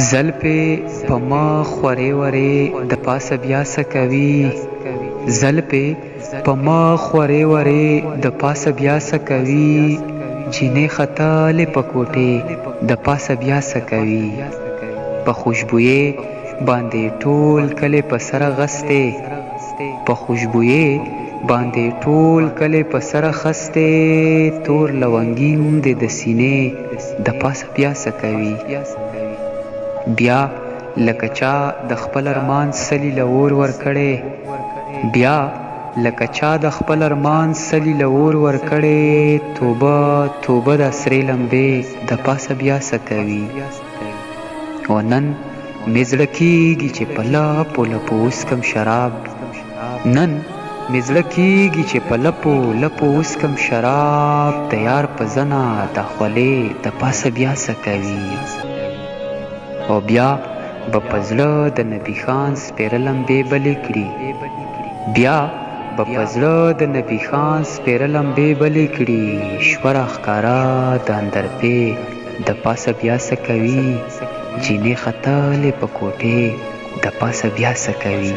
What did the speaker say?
زلفې په مخ خورې ورې د پاسه بیا څه کوي. زلفې په مخ خورې ورې د پاسه بیا څه کوي. جینې ختلې په کوټې د پاسه بیا څه کوي. په خوشبویې باندې ټول کلی په سر غستې. په خوشبویې باندې ټول کلی په سر خستې. تور لونګین دې د سینې د پاسه بیا څه کوي. بیا لکه چا د خپل ارمان سلی لور ورکړې. بیا لکه چا د خپل ارمان سلی لور ورکړې. توبه توبه د سرې لمبې د پاسه بیا څه کوي. او نن مې زړه کېږي چې په لپو لپو وڅکم شراب. نن مې زړه کېږي چې په لپو لپو وڅکم شراب. د یار په زنه د خولې د پاسه بیا څه کوي. او بیا به په زړه د نبي خان سپېره لمبې بلې کړي. بیا به په زړه د نبي خان سپېره لمبې بلې کړي. شوه راښکاره د اندرپې د پاسه بیا څه کوي. جینې ختلې په کوټې د پاسه بیا څه کوي.